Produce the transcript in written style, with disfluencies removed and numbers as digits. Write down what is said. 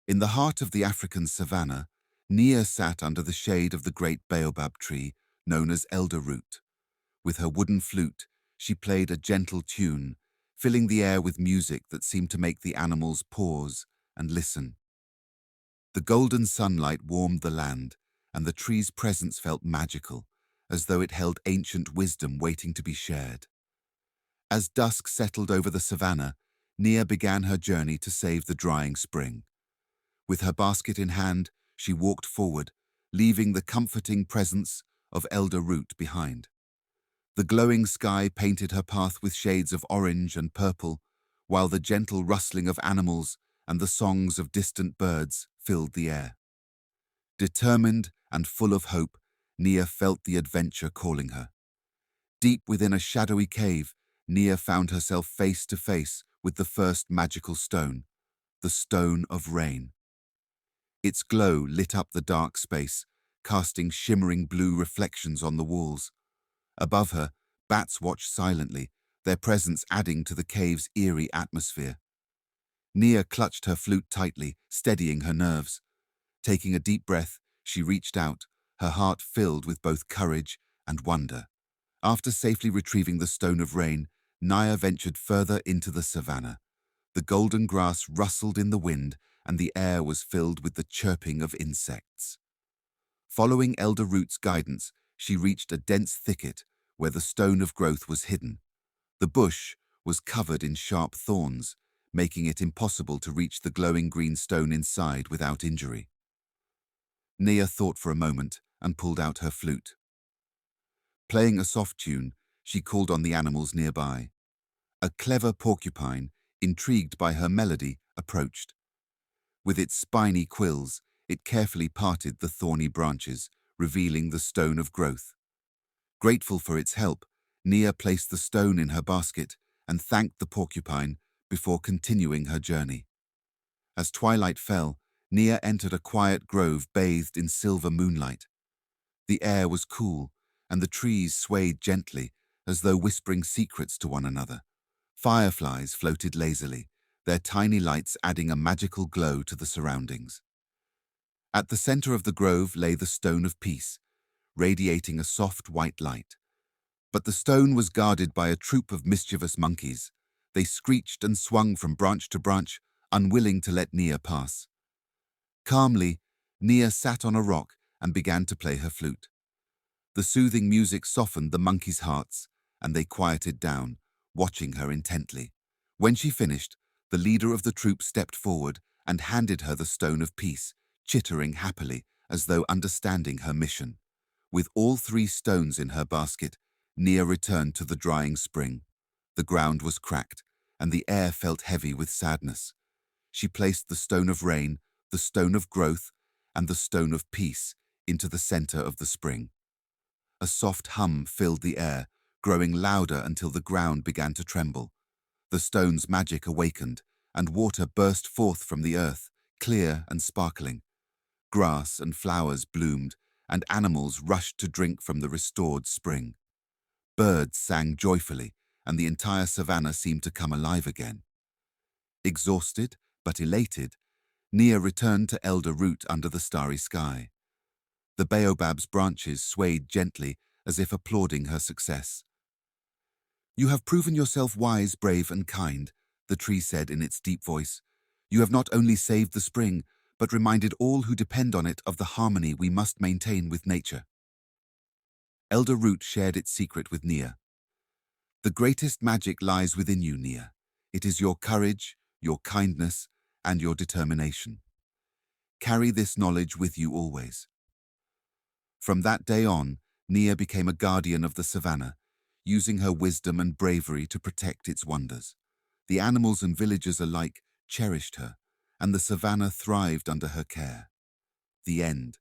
In the heart of the African savanna, Nia sat under the shade of the great baobab tree known as elder root. With her wooden flute, she played a gentle tune, filling the air with music that seemed to make the animals pause and listen. The golden sunlight warmed the land, and the tree's presence felt magical, as though it held ancient wisdom waiting to be shared. As dusk settled over the savanna, Nia began her journey to save the drying spring. With her basket in hand, she walked forward, leaving the comforting presence of elder root behind. The glowing sky painted her path with shades of orange and purple, while the gentle rustling of animals and the songs of distant birds filled the air. Determined and full of hope, Nia felt the adventure calling her. Deep within a shadowy cave, Nia found herself face to face with the first magical stone, the Stone of Rain. Its glow lit up the dark space, casting shimmering blue reflections on the walls. Above her, bats watched silently, their presence adding to the cave's eerie atmosphere. Nia clutched her flute tightly, steadying her nerves. Taking a deep breath, she reached out, her heart filled with both courage and wonder. After safely retrieving the Stone of Rain, Nia ventured further into the savanna. The golden grass rustled in the wind, and the air was filled with the chirping of insects. Following Elder Root's guidance, she reached a dense thicket where the Stone of Growth was hidden. The bush was covered in sharp thorns, making it impossible to reach the glowing green stone inside without injury. Nia thought for a moment and pulled out her flute. Playing a soft tune, she called on the animals nearby. A clever porcupine, intrigued by her melody, approached. With its spiny quills, it carefully parted the thorny branches, revealing the Stone of Growth. Grateful for its help, Nia placed the stone in her basket and thanked the porcupine before continuing her journey. As twilight fell, Nia entered a quiet grove bathed in silver moonlight. The air was cool, and the trees swayed gently, as though whispering secrets to one another. Fireflies floated lazily, their tiny lights adding a magical glow to the surroundings. At the center of the grove lay the Stone of Peace, radiating a soft white light. But the stone was guarded by a troop of mischievous monkeys. They screeched and swung from branch to branch, unwilling to let Nia pass. Calmly, Nia sat on a rock and began to play her flute. The soothing music softened the monkeys' hearts, and they quieted down, watching her intently. When she finished, the leader of the troop stepped forward and handed her the Stone of Peace, chittering happily as though understanding her mission. With all 3 stones in her basket, Nia returned to the drying spring. The ground was cracked, and the air felt heavy with sadness. She placed the Stone of Rain, the Stone of Growth, and the Stone of Peace into the center of the spring. A soft hum filled the air, growing louder until the ground began to tremble. The stone's magic awakened, and water burst forth from the earth, clear and sparkling. Grass and flowers bloomed, and animals rushed to drink from the restored spring. Birds sang joyfully, and the entire savanna seemed to come alive again. Exhausted but elated, Nia returned to Elder Root under the starry sky. The baobab's branches swayed gently as if applauding her success. "You have proven yourself wise, brave, and kind," the tree said in its deep voice. "You have not only saved the spring, but reminded all who depend on it of the harmony we must maintain with nature." Elder Root shared its secret with Nia. "The greatest magic lies within you, Nia. It is your courage, your kindness, and your determination. Carry this knowledge with you always." From that day on, Nia became a guardian of the savanna, using her wisdom and bravery to protect its wonders. The animals and villagers alike cherished her, and the savanna thrived under her care. The end.